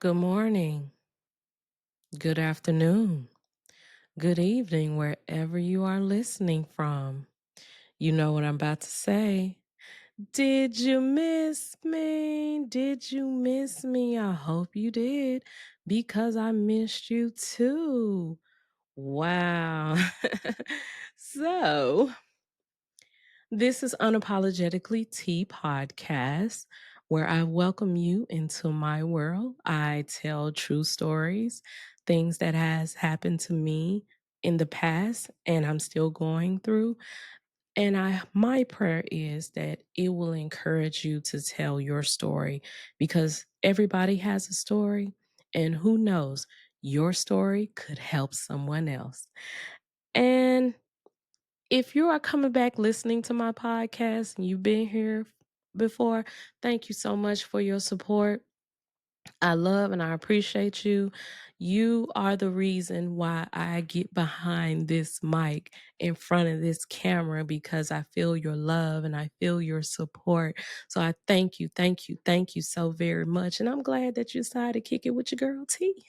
Good morning, good afternoon, good evening, wherever you are listening from. You know what I'm about to say. Did you miss me? Did you miss me? I hope you did because I missed you too. Wow. So, this is Unapologetically Tea Podcast, where I welcome you into my world. I tell true stories, things that has happened to me in the past and I'm still going through. And my prayer is that it will encourage you to tell your story because everybody has a story and who knows, your story could help someone else. And if you are coming back listening to my podcast and you've been here before, thank you so much for your support. I love and I appreciate you. You are the reason why I get behind this mic in front of this camera because I feel your love and I feel your support. So I thank you so very much. And I'm glad that you decided to kick it with your girl T.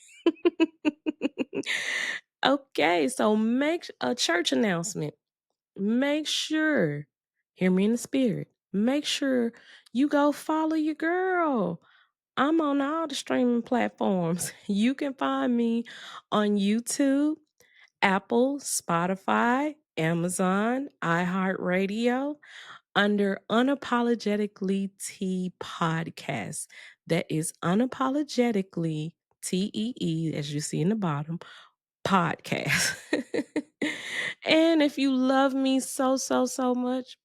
Okay, so make a church announcement. Make sure, hear me in the spirit, make sure you go follow your girl. I'm on all the streaming platforms. You can find me on YouTube, Apple, Spotify, Amazon, iHeartRadio under Unapologetically Tea Podcast. That is Unapologetically TEE, as you see in the bottom, podcast. And if you love me so much,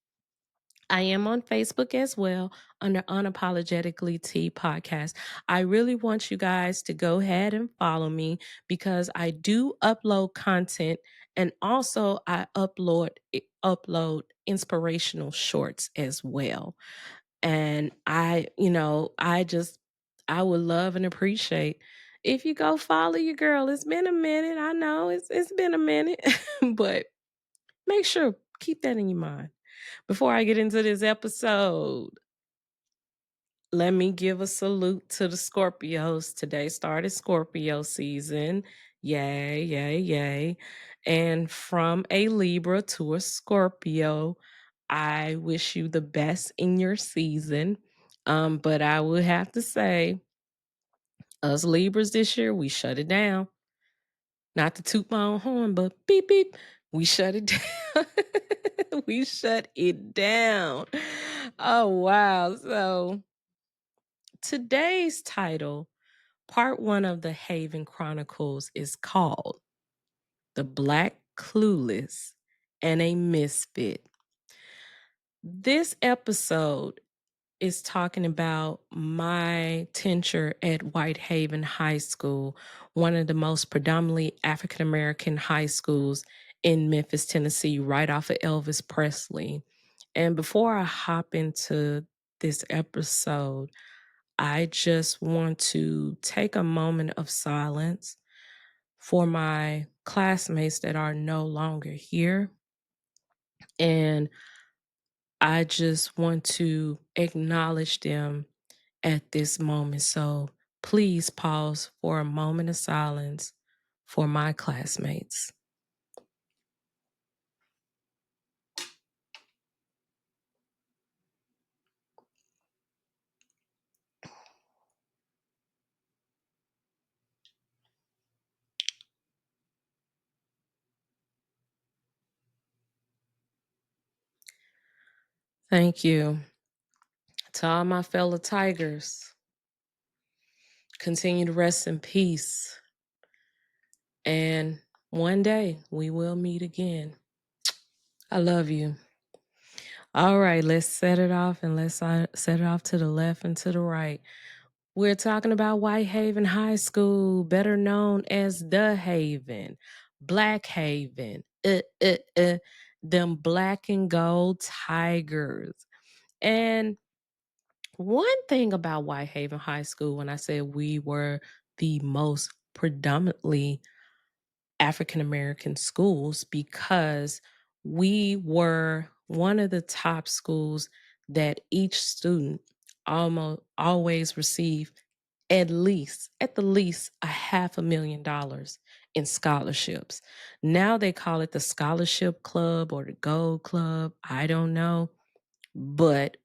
I am on Facebook as well under Unapologetically Tea Podcast. I really want you guys to go ahead and follow me because I do upload content and also I upload inspirational shorts as well. And I would love and appreciate if you go follow your girl. It's been a minute. I know it's been a minute, but make sure keep that in your mind. Before I get into this episode, let me give a salute to the Scorpios. Today started Scorpio season. Yay, yay, yay. And from a Libra to a Scorpio, I wish you the best in your season. But I would have to say, us Libras this year, we shut it down. Not to toot my own horn, but beep, beep. We shut it down. We shut it down. Oh, wow. So today's title, part one of the Haven Chronicles, is called The Black Clueless and a Misfit. This episode is talking about my tenure at Whitehaven High School, one of the most predominantly African American high schools in Memphis, Tennessee, right off of Elvis Presley. And before I hop into this episode, I just want to take a moment of silence for my classmates that are no longer here. And I just want to acknowledge them at this moment. So please pause for a moment of silence for my classmates. Thank you to all my fellow Tigers. Continue to rest in peace. And one day we will meet again. I love you. All right, let's set it off and let's set it off to the left and to the right. We're talking about Whitehaven High School, better known as The Haven, Black Haven, them black and gold tigers. And one thing about Whitehaven High School, when I said we were the most predominantly African American schools, because we were one of the top schools that each student almost always received at the least, a $500,000 in scholarships. Now they call it the Scholarship Club or the Gold Club. I don't know. But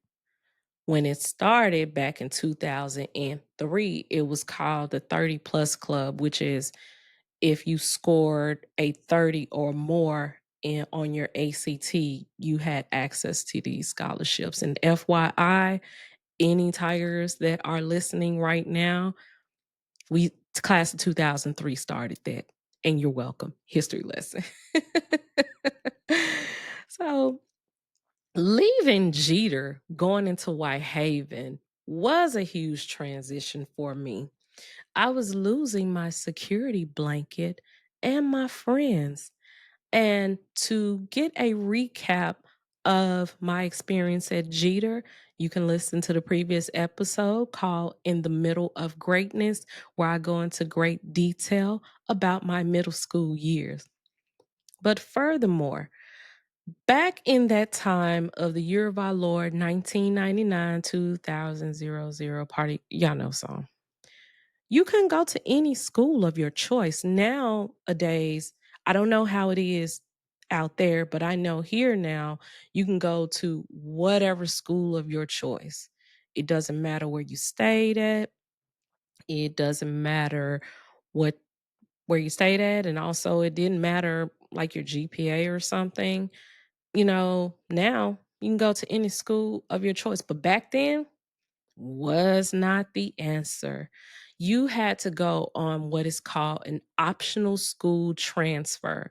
when it started back in 2003, it was called the 30 Plus Club, which is if you scored a 30 or more on your ACT, you had access to these scholarships. And FYI, any Tigers that are listening right now, we class of 2003 started that. And you're welcome. History lesson. So leaving Jeter, going into Whitehaven was a huge transition for me. I was losing my security blanket and my friends. And to get a recap of my experience at Jeter, you can listen to the previous episode called In the Middle of Greatness, where I go into great detail about my middle school years. But furthermore, back in that time of the year of our Lord, 1999, 2000, party, y'all know song. You can go to any school of your choice. Nowadays, I don't know how it is out there, but I know here now you can go to whatever school of your choice. It doesn't matter where you stayed at. It doesn't matter what where you stayed at, and also it didn't matter like your GPA or something. Now you can go to any school of your choice. But back then, was not the answer. You had to go on what is called an optional school transfer.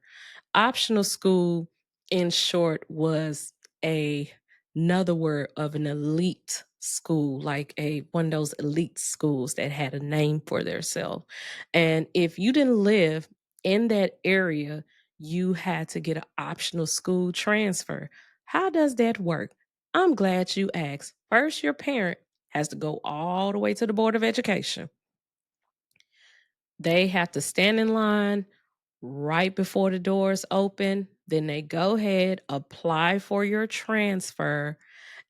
Optional school, in short, was another word of an elite school, like a one of those elite schools that had a name for themselves. And if you didn't live in that area, you had to get an optional school transfer. How does that work? I'm glad you asked. First, your parent has to go all the way to the Board of Education. They have to stand in line right before the doors open. Then they go ahead, apply for your transfer,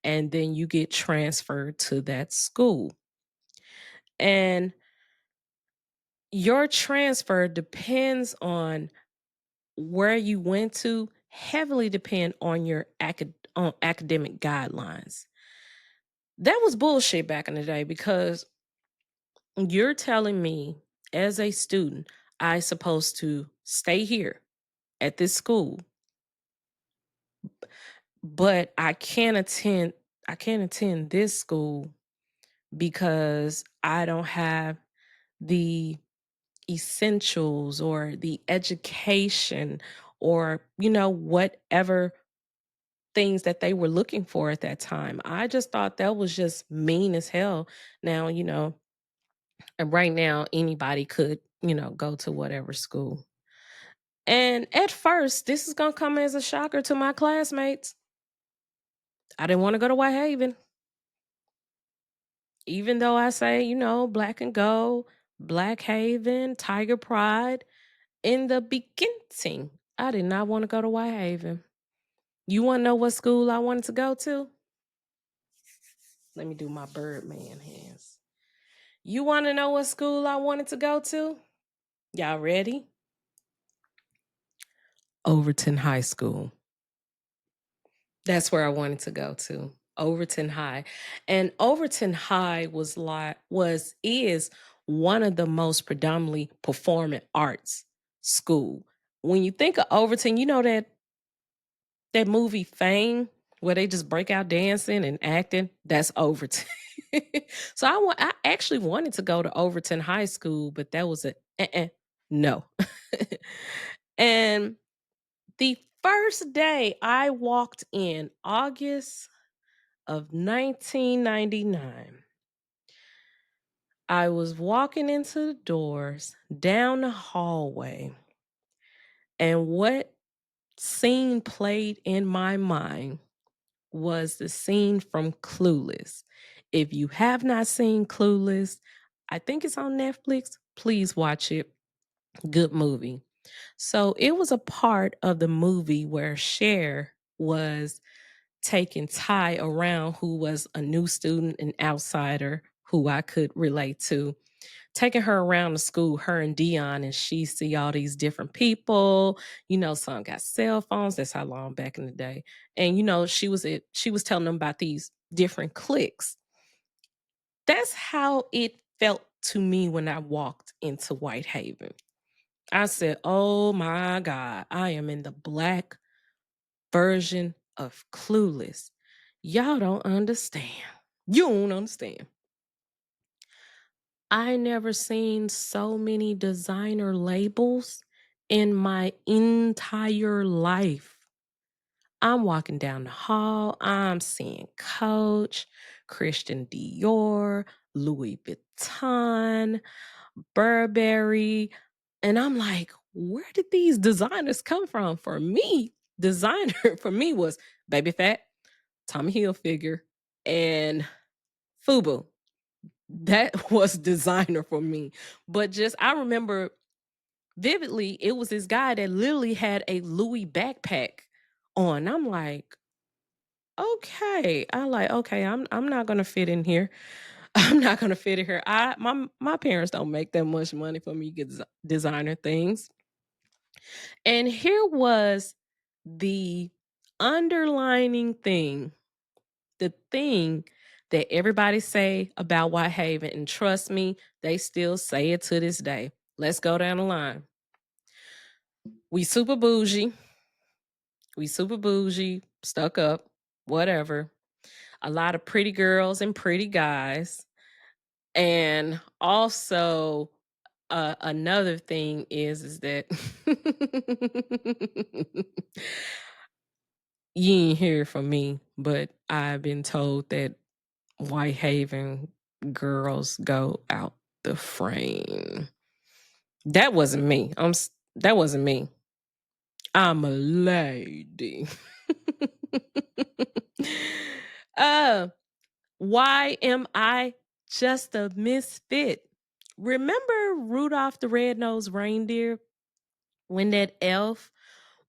and then you get transferred to that school. And your transfer depends on where you went to, heavily depend on your on academic guidelines. That was bullshit back in the day because you're telling me as a student, I supposed to stay here at this school, but I can't attend this school because I don't have the essentials or the education or whatever things that they were looking for at that time. I just thought that was just mean as hell. Now, and right now anybody could, go to whatever school. And at first, this is going to come as a shocker to my classmates. I didn't want to go to Whitehaven. Even though I say, black and gold, Black Haven, Tiger Pride, in the beginning, I did not want to go to Whitehaven. You want to know what school I wanted to go to? Let me do my Birdman hands. You want to know what school I wanted to go to? Y'all ready? Overton High School. That's where I wanted to go to. Overton High. And Overton High is one of the most predominantly performing arts school. When you think of Overton, you know that movie Fame where they just break out dancing and acting, that's Overton. So I actually wanted to go to Overton High School, but that was no. And the first day I walked in, August of 1999, I was walking into the doors down the hallway, and what scene played in my mind was the scene from Clueless. If you have not seen Clueless, I think it's on Netflix. Please watch it. Good movie. So it was a part of the movie where Cher was taking Ty around, who was a new student, an outsider who I could relate to. taking her around the school, her and Dion, and she see all these different people. Some got cell phones. That's how long back in the day. And she was telling them about these different cliques. That's how it felt to me when I walked into Whitehaven. I said, "Oh my God, I am in the black version of Clueless. Y'all don't understand. You don't understand." I never seen so many designer labels in my entire life. I'm walking down the hall, I'm seeing Coach, Christian Dior, Louis Vuitton, Burberry, and I'm like, where did these designers come from? For me, designer for me was Baby Fat, Tommy Hilfiger, and Fubu. That was designer for me. But just I remember vividly, it was this guy that literally had a Louis backpack on. I'm like, okay. Okay, I'm not gonna fit in here. I'm not gonna fit in here. My parents don't make that much money for me to get designer things. And here was the underlining thing, the thing that everybody say about Whitehaven, and trust me, they still say it to this day. Let's go down the line. We super bougie. We super bougie, stuck up, whatever. A lot of pretty girls and pretty guys. And also, another thing is that you ain't hear from me, but I've been told that Whitehaven girls go out the frame. That wasn't me. That wasn't me. I'm a lady. uh, why am I just a misfit? Remember Rudolph the Red-Nosed Reindeer when that elf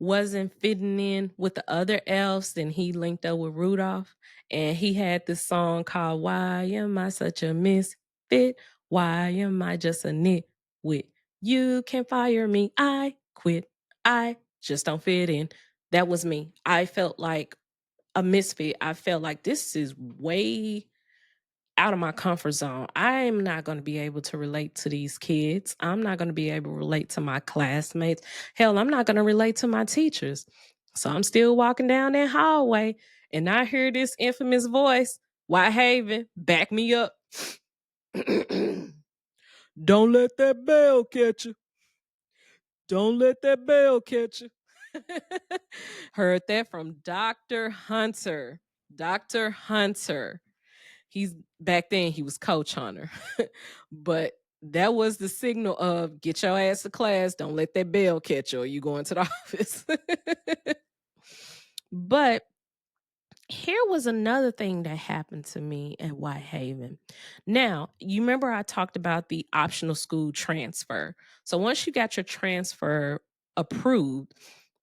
wasn't fitting in with the other elves, then he linked up with Rudolph and he had this song called Why Am I Such a Misfit? Why am I just a nitwit? You can fire me. I quit. I just don't fit in. That was me. I felt like a misfit. I felt like this is way out of my comfort zone. I'm not going to be able to relate to these kids. I'm not going to be able to relate to my classmates. Hell, I'm not going to relate to my teachers. So I'm still walking down that hallway and I hear this infamous voice, Whitehaven, back me up. Don't let that bell catch you. Don't let that bell catch you. Heard that from Dr. Hunter. Dr. Hunter. He's back then he was Coach Hunter. But that was the signal of get your ass to class, don't let that bell catch you or you going to the office. But here was another thing that happened to me at Whitehaven. Now, you remember I talked about the optional school transfer. So once you got your transfer approved,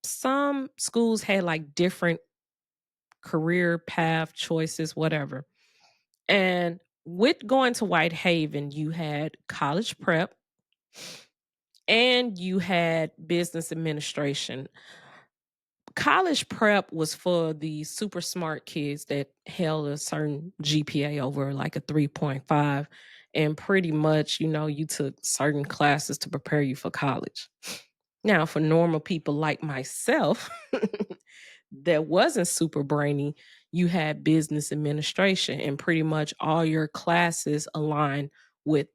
some schools had like different career path choices, whatever. And with going to Whitehaven, you had college prep and you had business administration. College prep was for the super smart kids that held a certain GPA over like a 3.5. And pretty much, you took certain classes to prepare you for college. Now, for normal people like myself that wasn't super brainy, you had business administration, and pretty much all your classes align with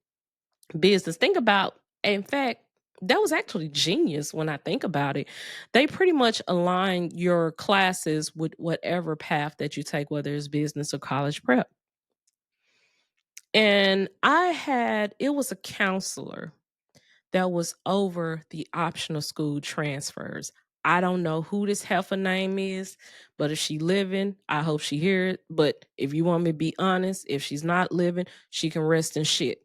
business. Think about, in fact, that was actually genius when I think about it. They pretty much align your classes with whatever path that you take, whether it's business or college prep. And it was a counselor that was over the optional school transfers. I don't know who this heifer name is, but if she living, I hope she hear it. But if you want me to be honest, if she's not living, she can rest in shit.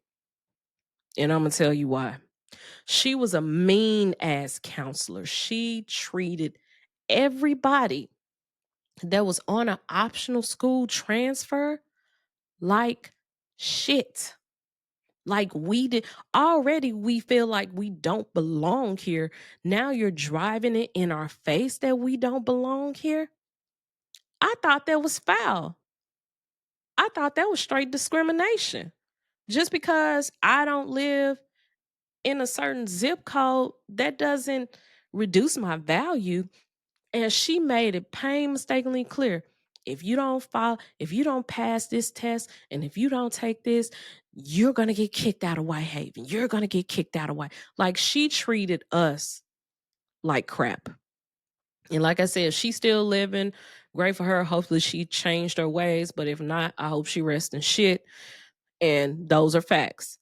And I'm gonna tell you why. She was a mean ass counselor. She treated everybody that was on an optional school transfer like shit. Like we did already, we feel like we don't belong here. Now you're driving it in our face that we don't belong here. I thought that was foul. I thought that was straight discrimination. Just because I don't live in a certain zip code, that doesn't reduce my value. And she made it painstakingly clear. If you don't pass this test, and if you don't take this, you're gonna get kicked out of Whitehaven. You're gonna get kicked out of White. Like she treated us like crap. And like I said, she's still living. Great for her. Hopefully she changed her ways. But if not, I hope she rests in shit. And those are facts.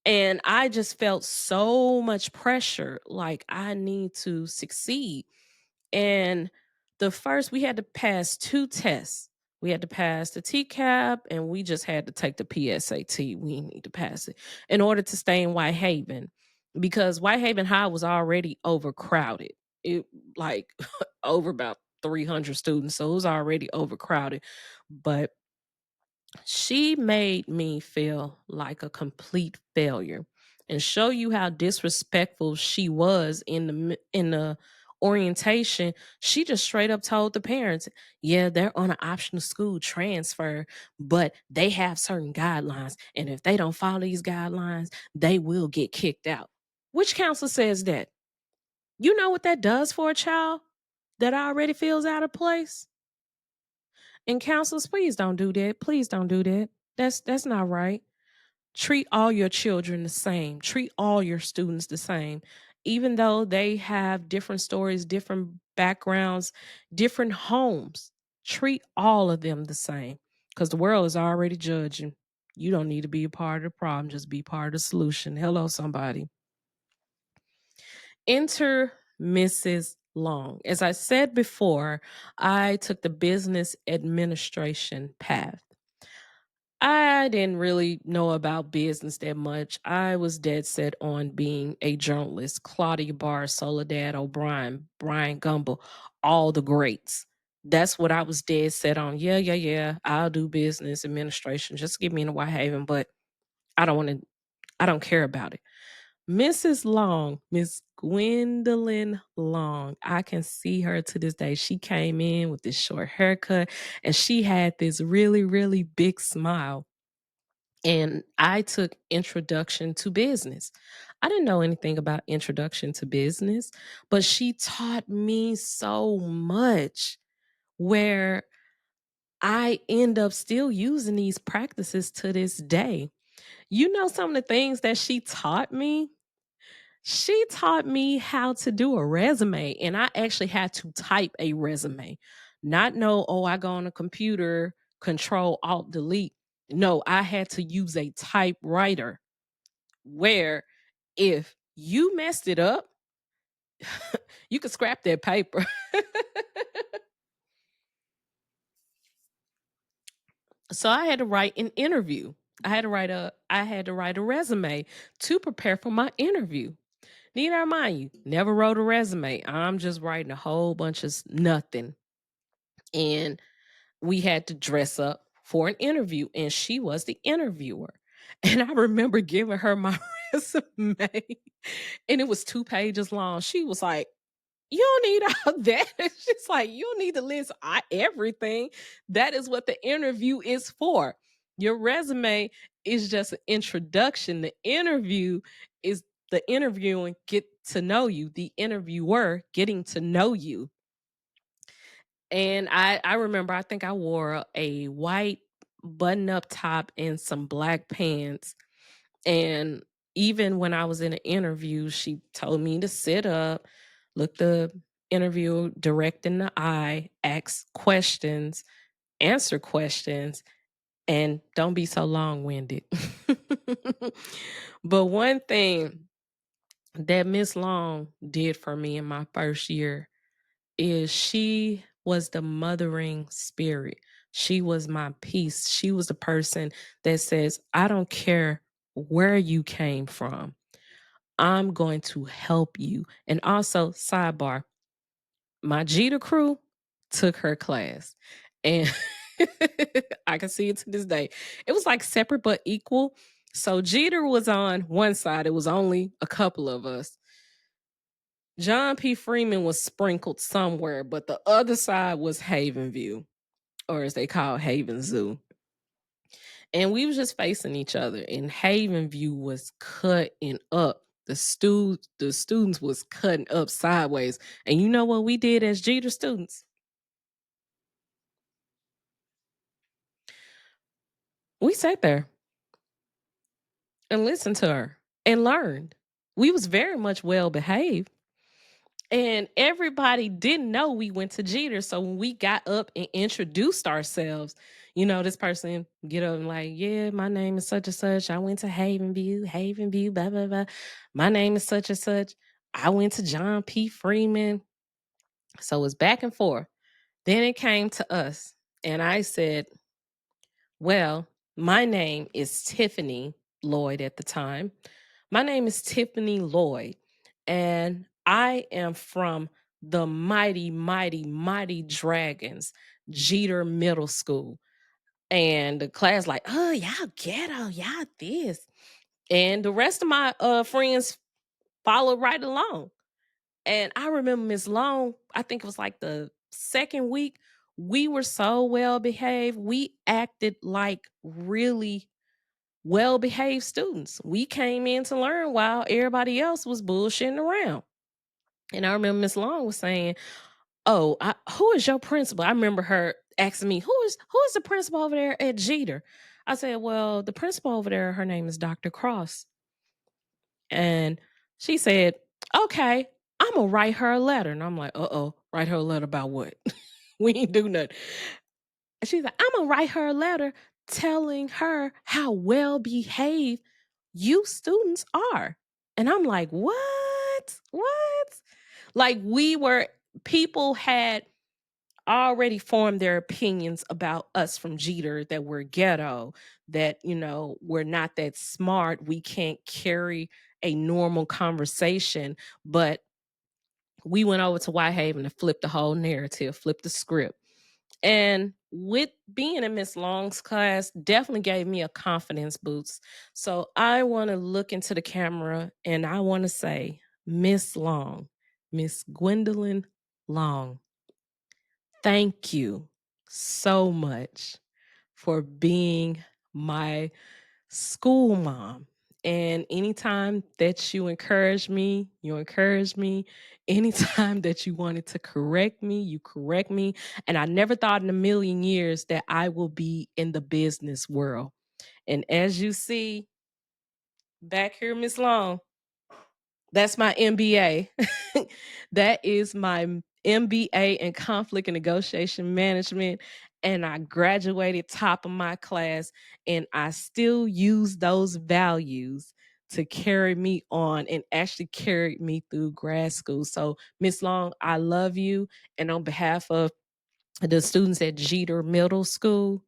And I just felt so much pressure. Like I need to succeed. And we had to pass 2 tests. We had to pass the TCAP and we just had to take the PSAT. We need to pass it in order to stay in Whitehaven because Whitehaven High was already overcrowded. It like over about 300 students, so it was already overcrowded. But she made me feel like a complete failure and show you how disrespectful she was in the orientation. She just straight up told the parents, "Yeah, they're on an optional school transfer, but they have certain guidelines, and if they don't follow these guidelines, they will get kicked out." Which counselor says that? You know what that does for a child that already feels out of place? And counselors, please don't do that. Please don't do that. That's not right. Treat all your children the same. Treat all your students the same. Even though they have different stories, different backgrounds, different homes, treat all of them the same. Because the world is already judging. You don't need to be a part of the problem, just be part of the solution. Hello, somebody. Enter Mrs. Long. As I said before, I took the business administration path. I didn't really know about business that much. I was dead set on being a journalist. Claudia Barr, Soledad O'Brien, Brian Gumble, all the greats. That's what I was dead set on. Yeah, yeah, yeah. I'll do business administration. Just get me in Whitehaven, but I don't want to, I don't care about it. Mrs. Long, Miss Gwendolyn Long, I can see her to this day. She came in with this short haircut and she had this really, really big smile. And I took introduction to business. I didn't know anything about introduction to business, but she taught me so much where I end up still using these practices to this day. You know, some of the things that she taught me? She taught me how to do a resume, and I actually had to type a resume. Not know, oh, I go on a computer, control alt delete. No, I had to use a typewriter where if you messed it up, you could scrap that paper. So I had to write an interview. I had to write a resume to prepare for my interview. Need I remind you, never wrote a resume. I'm just writing a whole bunch of nothing. And we had to dress up for an interview, and she was the interviewer. And I remember giving her my resume, and it was 2 pages long. She was like, "You don't need all that." She's like, "You don't need to list everything. That is what the interview is for. Your resume is just an introduction. The interview is the interviewing get to know you, the interviewer getting to know you." And I remember I think I wore a white button up top and some black pants. And even when I was in an interview, she told me to sit up, look the interviewer direct in the eye, ask questions, answer questions, and don't be so long winded. But one thing that Miss Long did for me in my first year is she was the mothering spirit. She was my peace. She was the person that says, I don't care where you came from. I'm going to help you. And also, sidebar, my Jeter crew took her class. And I can see it to this day. It was like separate but equal. So Jeter was on one side. It was only a couple of us. John P. Freeman was sprinkled somewhere, but the other side was Haven View, or as they call Haven Zoo. And we was just facing each other, and Haven View was cutting up. The students was cutting up sideways. And you know what we did as Jeter students? We sat there and listened to her and learned. We was very much well behaved. And everybody didn't know we went to Jeter. So when we got up and introduced ourselves, this person get up and like, yeah, my name is such and such. I went to Haven View, blah, blah, blah. My name is such and such. I went to John P. Freeman. So it's back and forth. Then it came to us. And I said, well, my name is Tiffany Lloyd at the time. My name is Tiffany Lloyd, and I am from the mighty, mighty, mighty Dragons, Jeter Middle School. And the class, like, oh, y'all ghetto, y'all this. And the rest of my friends followed right along. And I remember Miss Long, I think it was like the second week, we were so well behaved. We acted like really well behaved students. We came in to learn while everybody else was bullshitting around. And I remember Miss Long was saying, "Oh, who is your principal?" I remember her asking me, "Who is the principal over there at Jeter?" I said, "Well, the principal over there, her name is Dr. Cross." And she said, "Okay, I'm gonna write her a letter." And I'm like, "Uh-oh, write her a letter about what?" We ain't do nothing. And she's like, "I'm gonna write her a letter telling her how well behaved you students are." And I'm like, "What? What?" Like people had already formed their opinions about us from Jeter, that we're ghetto, that, we're not that smart. We can't carry a normal conversation. But we went over to Whitehaven and flipped the whole narrative, flipped the script. And with being in Miss Long's class, definitely gave me a confidence boost. So I want to look into the camera and I want to say, Miss Long, Miss Gwendolyn Long, thank you so much for being my school mom. And anytime that you encourage me, you encourage me. Anytime that you wanted to correct me, you correct me. And I never thought in a million years that I will be in the business world. And as you see back here, Miss Long, that's my MBA. That is my MBA in conflict and negotiation management. And I graduated top of my class, and I still use those values to carry me on and actually carried me through grad school. So, Miss Long, I love you. And on behalf of the students at Jeter Middle School,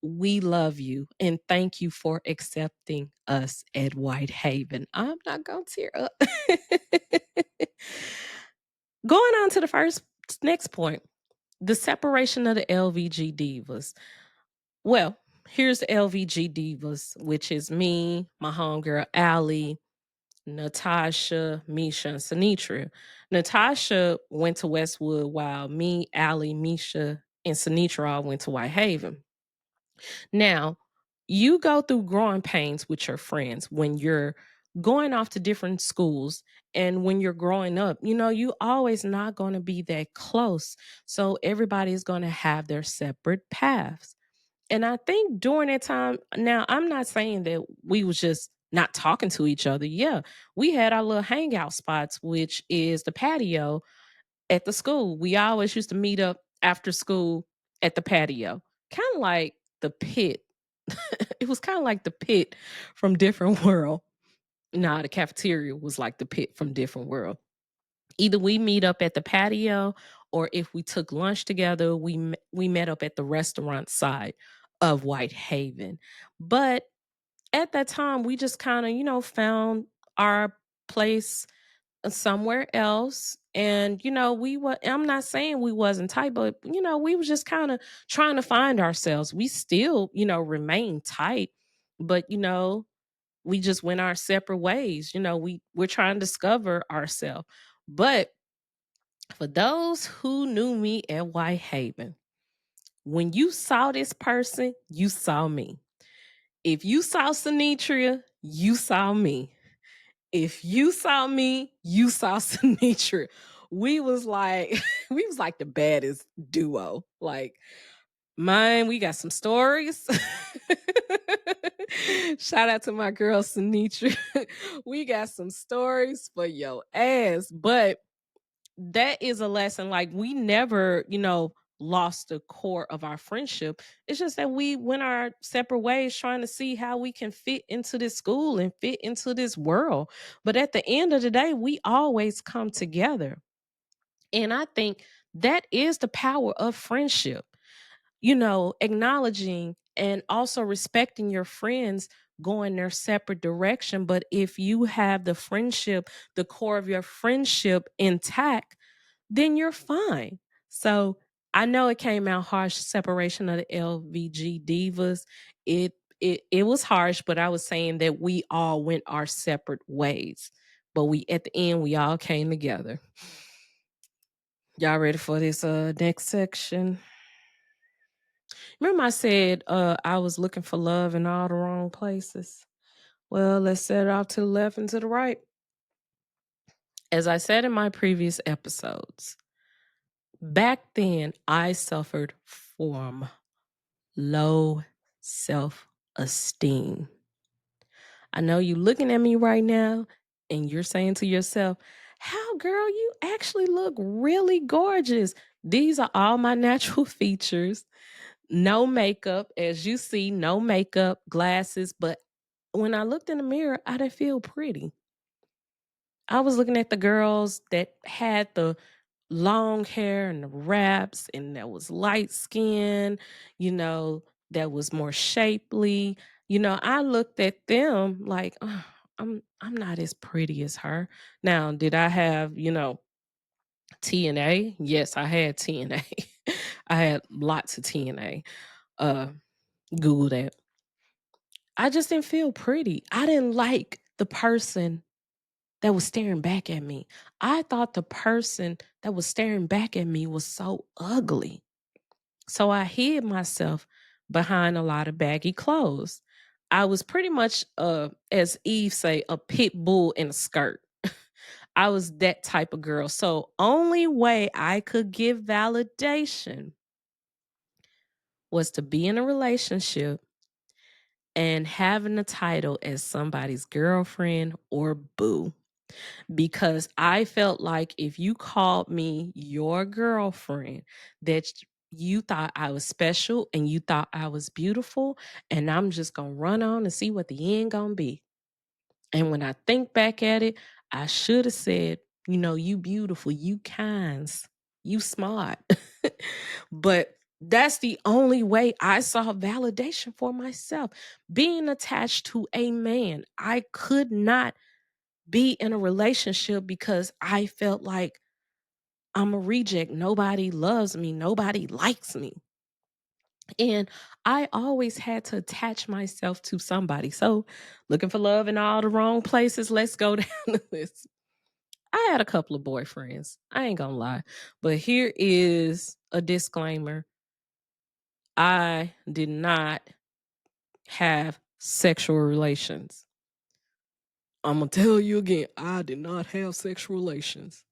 we love you and thank you for accepting us at Whitehaven. I'm not going to tear up. Going on to the next point, the separation of the LVG divas. Well, here's the LVG divas, which is me, my homegirl Allie, Natasha, Misha, and Sinitra. Natasha went to Westwood while me, Allie, Misha, and Sinitra all went to Whitehaven. Now, you go through growing pains with your friends when you're going off to different schools, and when you're growing up, you always not going to be that close. So everybody is going to have their separate paths. And I think during that time, now I'm not saying that we was just not talking to each other. Yeah, we had our little hangout spots, which is the patio at the school. We always used to meet up after school at the patio, kind of like the pit. It was kind of like the pit from Different World. Nah, the cafeteria was like the pit from Different World. Either we meet up at the patio, or if we took lunch together, we met up at the restaurant side of Whitehaven. But at that time, we just kind of, found our place somewhere else. And we were, I'm not saying we wasn't tight, but we was just kind of trying to find ourselves. We still remain tight, but we just went our separate ways. We're trying to discover ourselves. But for those who knew me at Whitehaven, when you saw this person, you saw me. If you saw Sinitria, you saw me. If you saw me, you saw Sinitria. We was like, we was like the baddest duo. Like, mine, we got some stories. Shout out to my girl Sinitria. We got some stories for your ass. But that is a lesson. Like, we never, lost the core of our friendship. It's just that we went our separate ways trying to see how we can fit into this school and fit into this world. But at the end of the day, we always come together. And I think that is the power of friendship, acknowledging and also respecting your friends going their separate direction. But if you have the friendship, the core of your friendship intact, then you're fine. So I know it came out harsh, separation of the LVG divas. It was harsh, but I was saying that we all went our separate ways. But we at the end we all came together. Y'all ready for this next section? Remember I said I was looking for love in all the wrong places? Well, let's set it off to the left and to the right. As I said in my previous episodes, back then I suffered from low self-esteem. I know you looking at me right now and you're saying to yourself, how, girl, you actually look really gorgeous. These are all my natural features. No makeup, as you see, no makeup, glasses. But when I looked in the mirror, I didn't feel pretty. I was looking at the girls that had the long hair and the wraps and that was light skin, you know, that was more shapely. I looked at them like, "Ugh, I'm not as pretty as her." Now, did I have, TNA? Yes, I had TNA. I had lots of TNA. Uh Google that. I just didn't feel pretty. I didn't like the person that was staring back at me. I thought the person that was staring back at me was so ugly. So I hid myself behind a lot of baggy clothes. I was pretty much, as Eve say, a pit bull in a skirt. I was that type of girl. So only way I could give validation was to be in a relationship and having the title as somebody's girlfriend or boo. Because I felt like if you called me your girlfriend, that you thought I was special and you thought I was beautiful, and I'm just gonna run on and see what the end gonna be. And when I think back at it, I should have said, you beautiful, you kinds, you smart. But that's the only way I saw validation for myself. Being attached to a man, I could not be in a relationship because I felt like I'm a reject. Nobody loves me. Nobody likes me. And I always had to attach myself to somebody. So, looking for love in all the wrong places, let's go down the list. I had a couple of boyfriends. I ain't gonna lie. But here is a disclaimer: I did not have sexual relations. I'm gonna tell you again, I did not have sexual relations.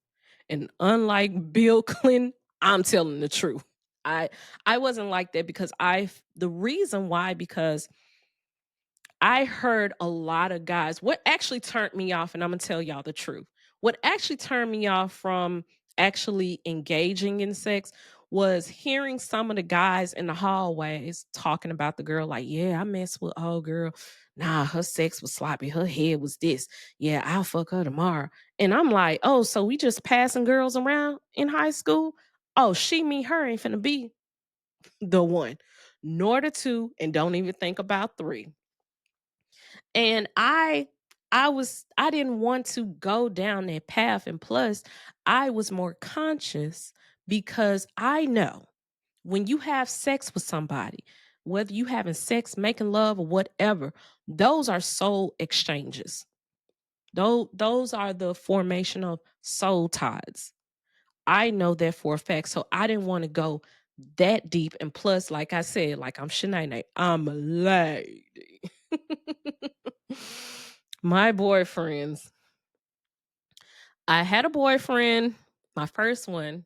And unlike Bill Clinton, I'm telling the truth. I wasn't like that because the reason why, because I heard a lot of guys. What actually turned me off, and I'm gonna tell y'all the truth. What actually turned me off from actually engaging in sex was hearing some of the guys in the hallways talking about the girl, like, yeah, I messed with old girl. Nah, her sex was sloppy. Her head was this. Yeah, I'll fuck her tomorrow. And I'm like, oh, so we just passing girls around in high school? Oh, she, me, her ain't finna be the one. Nor the two, and don't even think about three. And I didn't want to go down that path, and plus I was more conscious because I know when you have sex with somebody, whether you having sex, making love, or whatever, those are soul exchanges. Those are the formation of soul ties. I know that for a fact. So I didn't want to go that deep. And plus, like I said, like I'm Shanae, I'm a lady. My boyfriends. I had a boyfriend, my first one,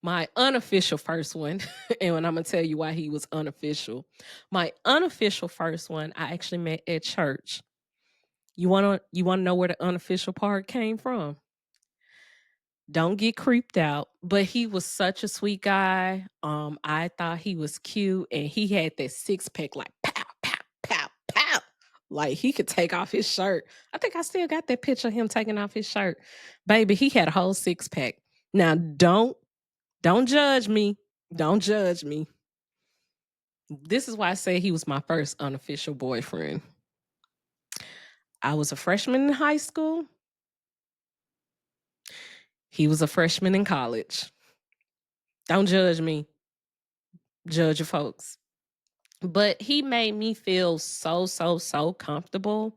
my unofficial first one. And when I'm gonna tell you why he was unofficial. My unofficial first one, I actually met at church. You wanna know where the unofficial part came from? Don't get creeped out, but he was such a sweet guy. I thought he was cute, and he had that six pack like pow, pow, pow, pow. Like he could take off his shirt. I think I still got that picture of him taking off his shirt. Baby, he had a whole six pack. Now don't judge me. Don't judge me. This is why I say he was my first unofficial boyfriend. I was a freshman in high school. He was a freshman in college. Don't judge me. Judge your folks. But he made me feel so, so, so comfortable.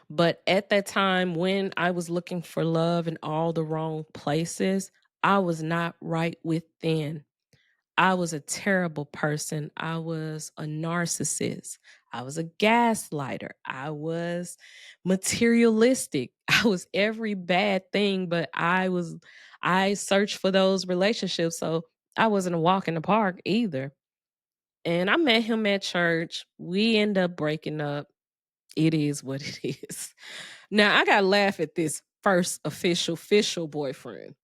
But at that time, when I was looking for love in all the wrong places, I was not right within. I was a terrible person. I was a narcissist. I was a gaslighter. I was materialistic. I was every bad thing, but I searched for those relationships. So I wasn't a walk in the park either. And I met him at church. We end up breaking up. It is what it is. Now I gotta laugh at this first official boyfriend.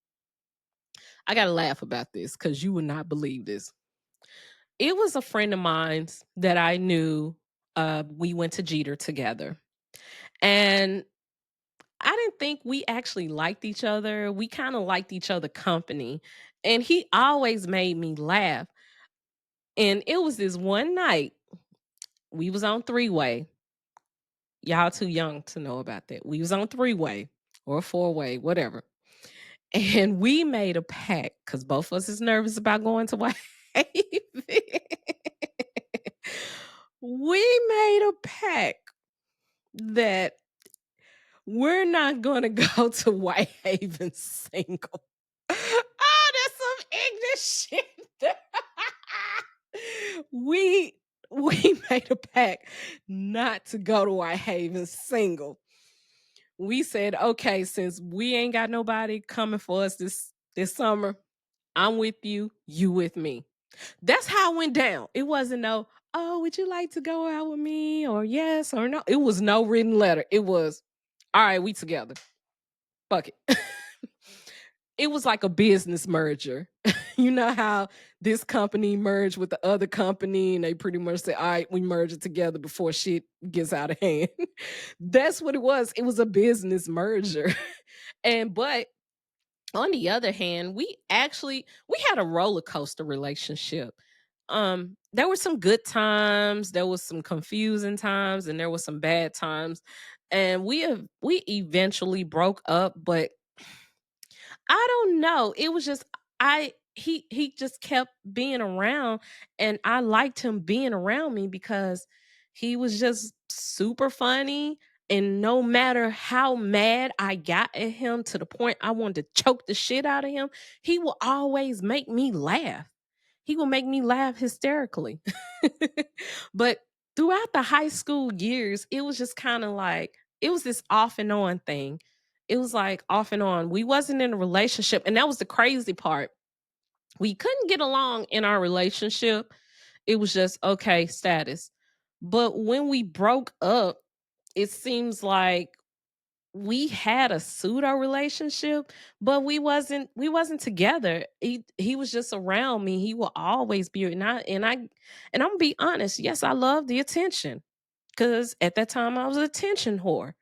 I gotta laugh about this because you would not believe this. It was a friend of mine's that I knew. We went to Jeter together. And I didn't think we actually liked each other. We kind of liked each other company. And he always made me laugh. And it was this one night, we was on three-way. Y'all too young to know about that. We was on three-way or four-way, whatever. And we made a pact because both of us is nervous about going to Whitehaven. We made a pact that we're not going to go to Whitehaven single. Oh, that's some English shit. we we made a pact not to go to Whitehaven single. We said, okay, since we ain't got nobody coming for us this summer, I'm with you, you with me. That's how it went down. It wasn't no, oh, would you like to go out with me? Or yes or no. It was no written letter. It was, all right, we together. Fuck it. It was like a business merger. You know how this company merged with the other company and they pretty much said, all right, we merge it together before shit gets out of hand. That's what it was. It was a business merger. But on the other hand, we had a roller coaster relationship. There were some good times, there was some confusing times, and there was some bad times. And we eventually broke up, but I don't know. It was just he just kept being around, and I liked him being around me because he was just super funny, and no matter how mad I got at him to the point I wanted to choke the shit out of him, he will always make me laugh. He will make me laugh hysterically. But throughout the high school years, it was just kind of like it was this off and on thing. It was like off and on. We wasn't in a relationship, and that was the crazy part. We couldn't get along in our relationship. It was just okay status. But when we broke up, it seems like we had a pseudo relationship, but we wasn't together. He was just around me. He will always be, and I'm gonna be honest. Yes, I love the attention because at that time I was an attention whore.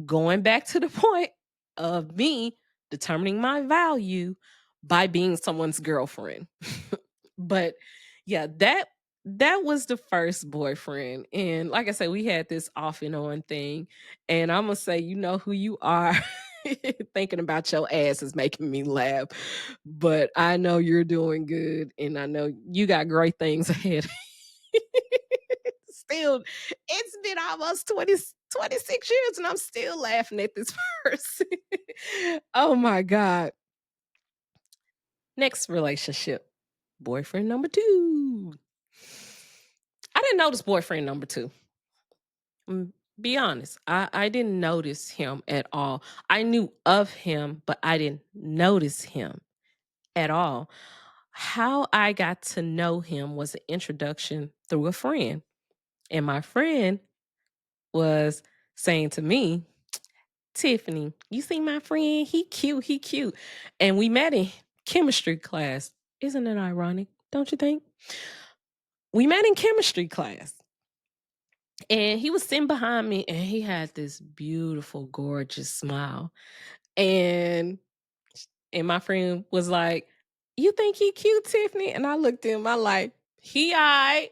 Going back to the point of me determining my value by being someone's girlfriend. But yeah, that was the first boyfriend. And like I said, we had this off and on thing. And I'm gonna say, you know who you are. Thinking about your ass is making me laugh. But I know you're doing good and I know you got great things ahead. Still, it's been almost 26 years and I'm still laughing at this person. Oh my God. Next relationship, boyfriend number two. I didn't notice boyfriend number two. Mm, Be honest, I didn't notice him at all. I knew of him, but I didn't notice him at all. How I got to know him was an introduction through a friend. And my friend was saying to me, Tiffany, you see my friend? He cute, he cute. And we met in chemistry class. Isn't it ironic? Don't you think? We met in chemistry class. And he was sitting behind me and he had this beautiful, gorgeous smile. And my friend was like, "You think he cute, Tiffany?" And I looked at him, I like, "He alright."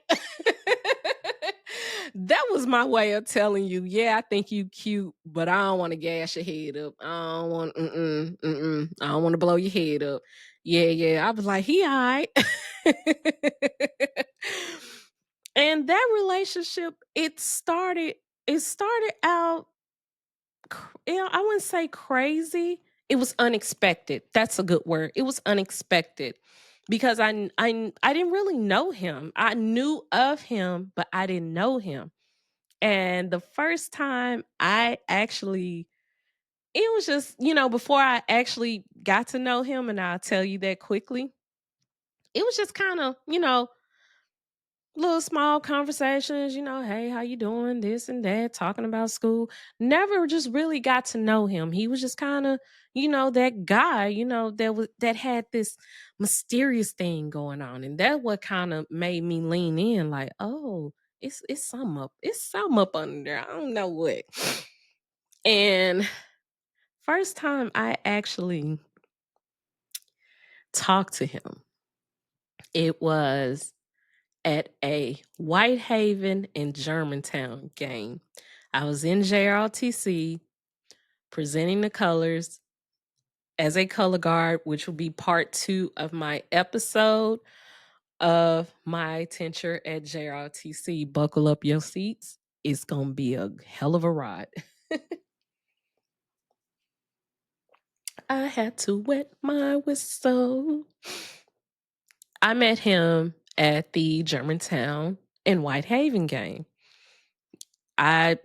That was my way of telling you, yeah, I think you cute, but I don't want to gas your head up. I don't want, I don't want to blow your head up. Yeah, yeah. I was like, he alright. And that relationship, it started out, I wouldn't say crazy. It was unexpected. That's a good word. It was unexpected because I didn't really know him. I knew of him, but I didn't know him. And the first time I actually, it was just, before I actually got to know him, and I'll tell you that quickly, it was just kind of, little small conversations, hey, how you doing? This and that, talking about school. Never just really got to know him. He was just kind of, that guy, that had this mysterious thing going on. And that what kind of made me lean in, like, oh, it's some up under there. I don't know what. And first time I actually talked to him, it was at a Whitehaven and Germantown game. I was in JRTC presenting the colors as a color guard, which will be part 2 of my episode of my tenure at JRTC. Buckle up your seats. It's going to be a hell of a ride. I had to wet my whistle. I met him at the Germantown and Whitehaven game. I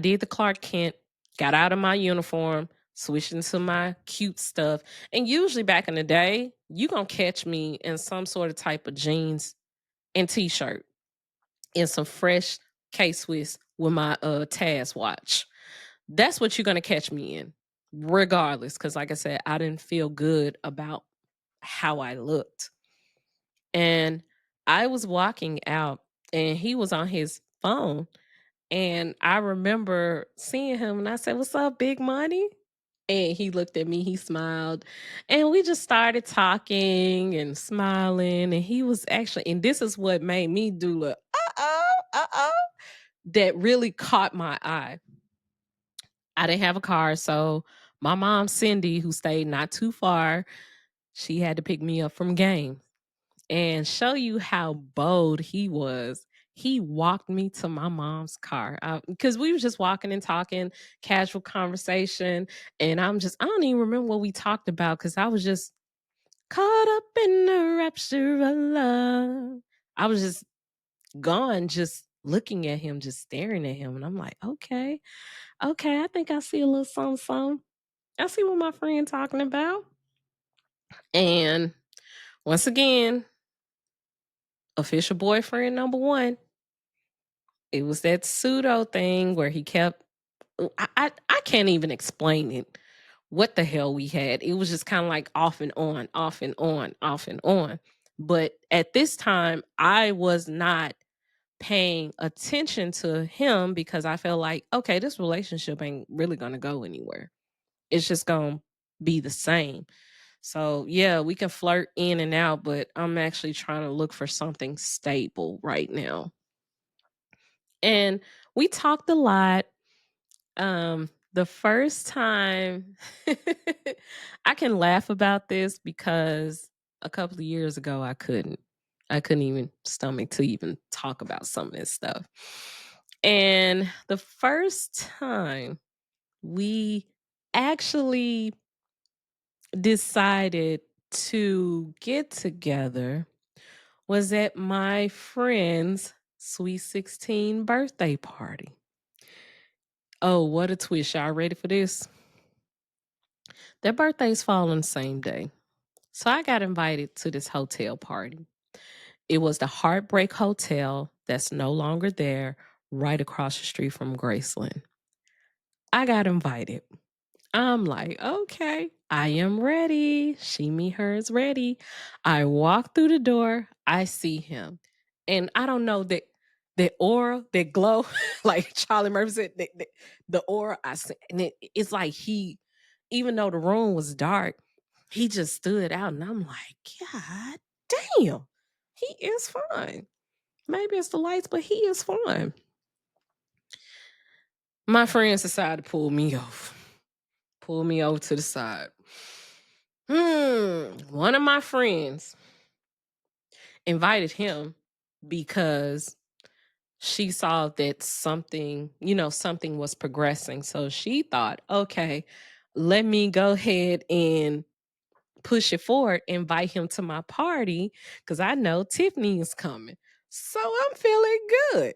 did the Clark Kent, got out of my uniform, switched into my cute stuff. And usually back in the day, you gonna catch me in some sort of type of jeans and t-shirt and some fresh K-Swiss with my Taz watch. That's what you're gonna catch me in, regardless. Cause like I said, I didn't feel good about how I looked. And I was walking out and he was on his phone. And I remember seeing him and I said, "What's up, big money?" And he looked at me, he smiled, and we just started talking and smiling. And he was actually, and this is what made me do the that really caught my eye. I didn't have a car, so my mom, Cindy, who stayed not too far, she had to pick me up from game. And show you how bold he was. He walked me to my mom's car because we were just walking and talking, casual conversation. And I don't even remember what we talked about because I was just caught up in the rapture of love. I was just gone, just looking at him, just staring at him. And I'm like, okay, I think I see a little something, something. I see what my friend talking about. And once again, official boyfriend number one. It was that pseudo thing where he kept, I can't even explain it. What the hell we had. It was just kind of like off and on, off and on, off and on. But at this time, I was not paying attention to him because I felt like, okay, this relationship ain't really gonna go anywhere. It's just gonna be the same. So yeah, we can flirt in and out, but I'm actually trying to look for something stable right now. And we talked a lot. The first time I can laugh about this because a couple of years ago I couldn't. I couldn't even stomach to even talk about some of this stuff. And the first time we actually decided to get together was at my friend's sweet 16 birthday party. Oh, what a twist. Y'all ready for this? Their birthdays fall on the same day. So I got invited to this hotel party. It was the Heartbreak Hotel that's no longer there, right across the street from Graceland. I got invited. I'm like, okay, I am ready. She, me, her is ready. I walk through the door. I see him. And I don't know that aura, that glow, like Charlie Murphy said, the aura I see. And it's like even though the room was dark, he just stood out. And I'm like, God damn, he is fine. Maybe it's the lights, but he is fine. My friends decided to pull me over to the side. One of my friends invited him because she saw that something was progressing. So she thought, okay, let me go ahead and push it forward, invite him to my party because I know Tiffany is coming. So I'm feeling good.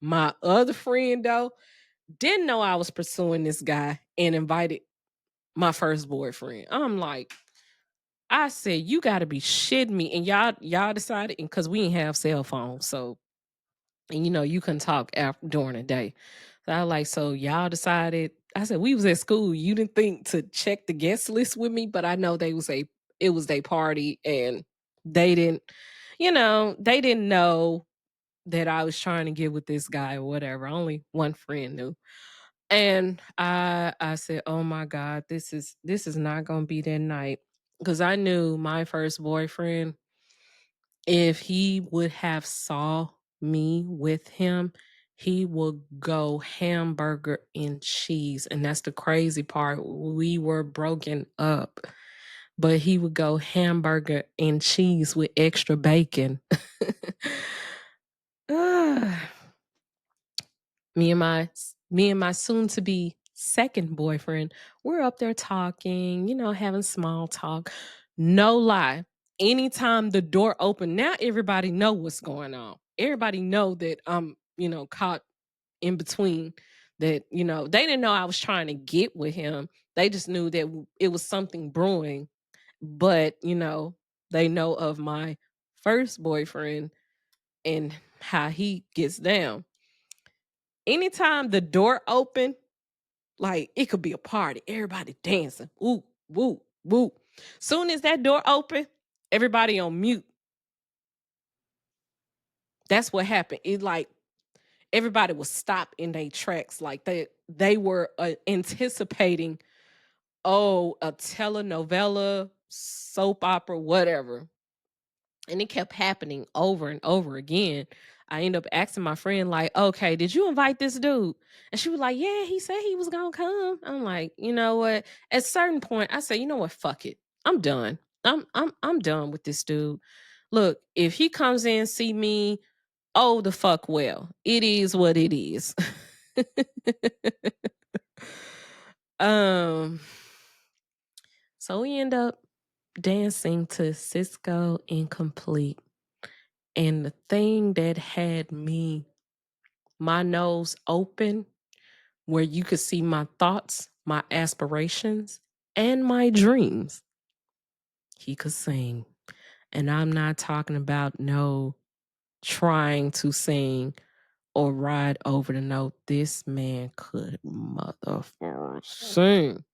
My other friend, though, didn't know I was pursuing this guy and invited my first boyfriend. I'm like, I said, you gotta be shitting me. And y'all decided, and because we didn't have cell phones, so and you couldn't talk during the day. So I was like, so y'all decided. I said, we was at school. You didn't think to check the guest list with me, but I know it was their party and they didn't, they didn't know that I was trying to get with this guy or whatever. Only one friend knew. And I said, "Oh my God, this is not gonna be that night." Because I knew my first boyfriend, if he would have saw me with him, he would go hamburger and cheese. And that's the crazy part. We were broken up, but he would go hamburger and cheese with extra bacon. Ah. Me and my soon to be second boyfriend, we're up there talking, having small talk. No lie. Anytime the door opened, now everybody know what's going on. Everybody know that I'm, caught in between, that, they didn't know I was trying to get with him. They just knew that it was something brewing. But, they know of my first boyfriend and how he gets down. Anytime the door open, like it could be a party, everybody dancing, ooh, woo, woo. Soon as that door open, everybody on mute. That's what happened. It like everybody was stopped in their tracks, like they were anticipating, a telenovela, soap opera, whatever. And it kept happening over and over again. I ended up asking my friend, like, okay, did you invite this dude? And she was like, yeah, he said he was gonna come. I'm like, you know what? At a certain point, I said, you know what? Fuck it. I'm done. I'm done with this dude. Look, if he comes in, see me, oh the fuck well. It is what it is. um so we end up dancing to Cisco Incomplete. And the thing that had my nose open, where you could see my thoughts, my aspirations, and my dreams, he could sing. And I'm not talking about no trying to sing or ride over the note. This man could motherfucker sing.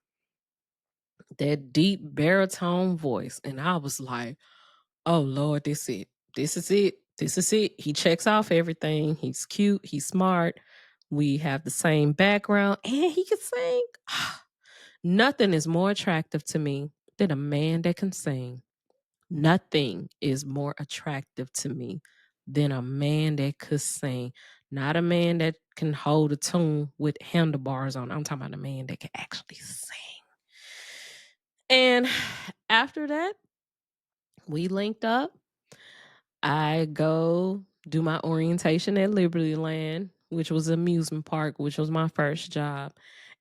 That deep baritone voice. And I was like, oh Lord, this it. This is it. This is it. He checks off everything. He's cute. He's smart. We have the same background and he can sing. Nothing is more attractive to me than a man that can sing. Nothing is more attractive to me than a man that could sing. Not a man that can hold a tune with handlebars on. I'm talking about a man that can actually sing. And after that, we linked up. I go do my orientation at Liberty Land, which was an amusement park, which was my first job.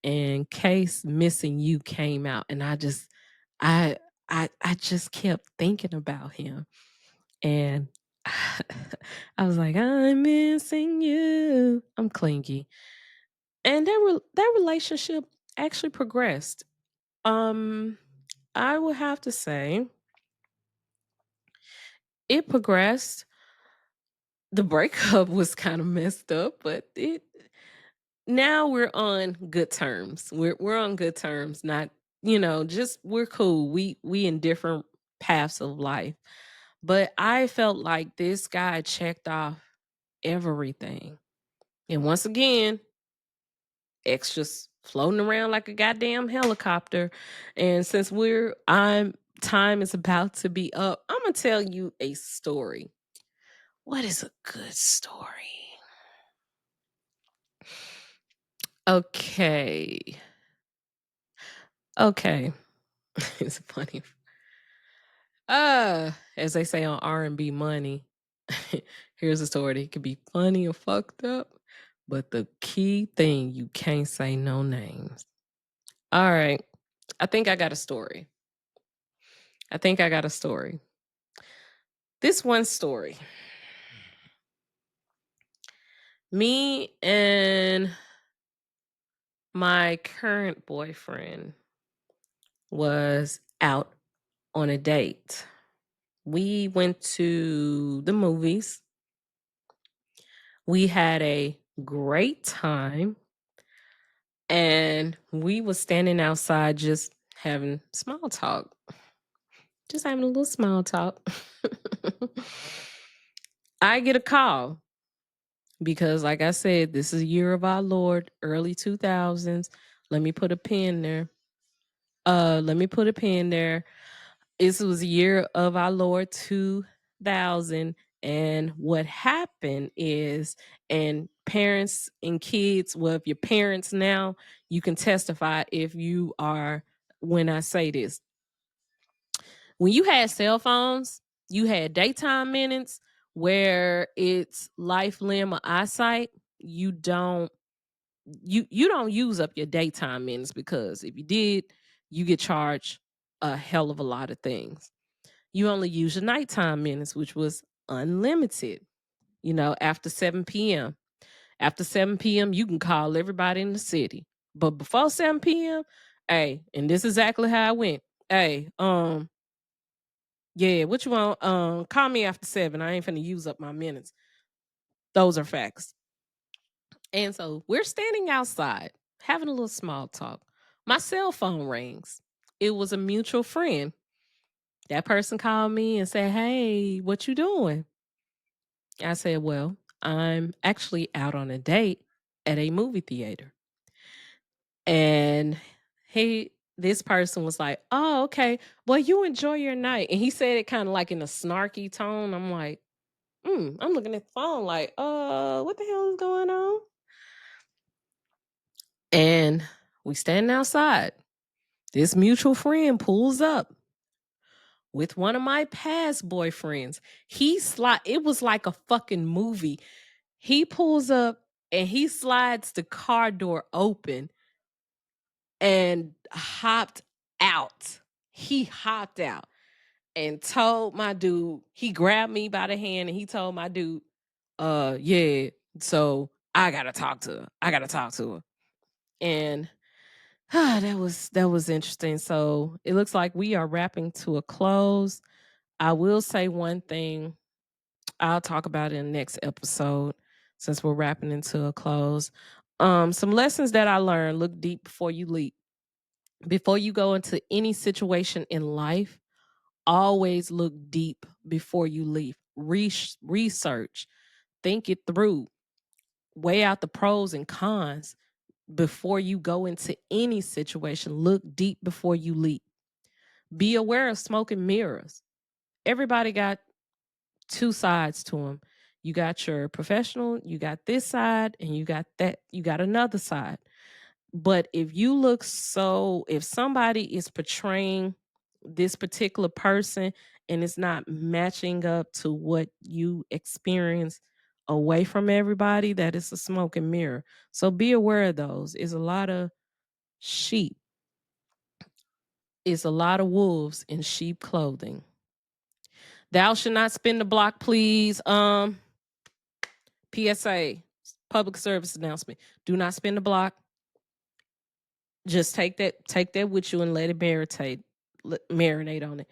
And Case Missing You came out, and I I just kept thinking about him. And I was like, I'm missing you. I'm clingy. And that relationship actually progressed. Um, I would have to say it progressed. The breakup was kind of messed up, but it now we're on good terms. We're on good terms, not, just we're cool. We in different paths of life. But I felt like this guy checked off everything. And once again, extras floating around like a goddamn helicopter. And since I'm time is about to be up, I'm gonna tell you a story. What is a good story? Okay. Okay. It's funny. As they say on R&B Money, here's a story that could be funny or fucked up, but the key thing, you can't say no names. All right. I think I got a story. I think I got a story. This one story. Me and my current boyfriend was out on a date. We went to the movies. We had a great time, and we was standing outside just having small talk. Just having a little small talk. I get a call because, like I said, this is a year of our Lord, early 2000s. Let me put a pin there. Let me put a pin there. This was a year of our Lord 2000. And what happened is, and parents and kids, well, if you're parents now, you can testify if you are, when I say this. When you had cell phones, you had daytime minutes where it's life, limb, or eyesight. You don't you don't use up your daytime minutes, because if you did, you get charged a hell of a lot of things. You only use your nighttime minutes, which was unlimited, after 7 p.m. After 7 p.m., you can call everybody in the city. But before 7 p.m., hey, and this is exactly how I went. Hey, yeah, what you want? Call me after 7. I ain't finna use up my minutes. Those are facts. And so we're standing outside having a little small talk. My cell phone rings. It was a mutual friend. That person called me and said, "Hey, what you doing?" I said, "Well, I'm actually out on a date at a movie theater." And this person was like, "Oh, okay. Well, you enjoy your night." And he said it kind of like in a snarky tone. I'm like, I'm looking at the phone like, what the hell is going on? And we standing outside. This mutual friend pulls up with one of my past boyfriends. It was like a fucking movie. He pulls up and he slides the car door open and hopped out. He hopped out and told my dude, he grabbed me by the hand and he told my dude, yeah, so I gotta talk to her. I gotta talk to her. And that was interesting. So it looks like we are wrapping to a close. I will say one thing. I'll talk about it in the next episode, since we're wrapping into a close. Some lessons that I learned: look deep before you leap. Before you go into any situation in life, always look deep before you leap. Research, think it through, weigh out the pros and cons before you go into any situation. Look deep before you leap. Be aware of smoke and mirrors. Everybody got two sides to them. You got your professional, you got this side, and you got another side. But if somebody is portraying this particular person and it's not matching up to what you experience away from everybody, that is a smoke and mirror. So be aware of those. Is a lot of sheep, is a lot of wolves in sheep clothing. Thou shall not spin the block, please. PSA, public service announcement. Do not spin the block. Just take that with you and let it marinate on it.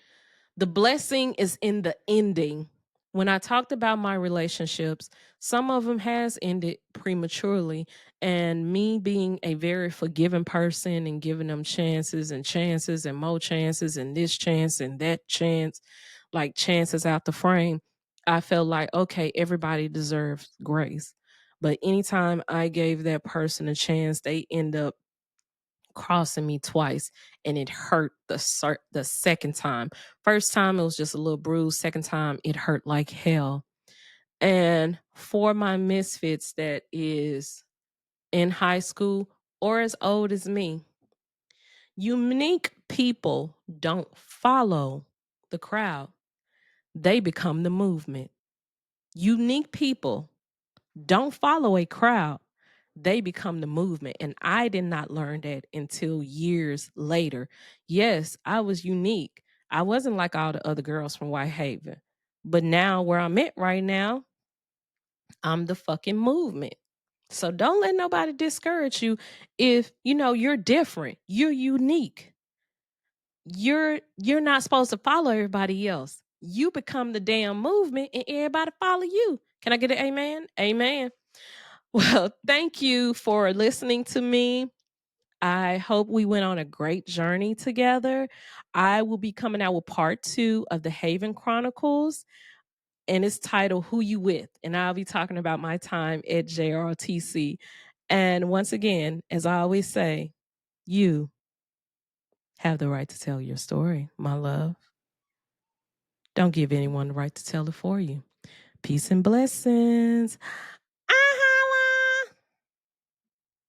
The blessing is in the ending. When I talked about my relationships, some of them has ended prematurely, and me being a very forgiving person and giving them chances and more chances and this chance and that chance, like chances out the frame, I felt like, okay, everybody deserves grace. But anytime I gave that person a chance, they end up crossing me twice, and it hurt the second time. First time it was just a little bruise, second time it hurt like hell. And for my misfits that is in high school or as old as me, unique people don't follow the crowd. They become the movement. Unique people don't follow a crowd. They become the movement. And I did not learn that until years later. Yes, I was unique. I wasn't like all the other girls from Whitehaven. But now, where I'm at right now, I'm the fucking movement. So don't let nobody discourage you if you know you're different. You're unique. You're not supposed to follow everybody else. You become the damn movement and everybody follow you. Can I get an amen? Amen. Well, thank you for listening to me. I hope we went on a great journey together. I will be coming out with part 2 of the Haven Chronicles, and it's titled Who You With? And I'll be talking about my time at JROTC. And once again, as I always say, you have the right to tell your story, my love. Don't give anyone the right to tell it for you. Peace and blessings.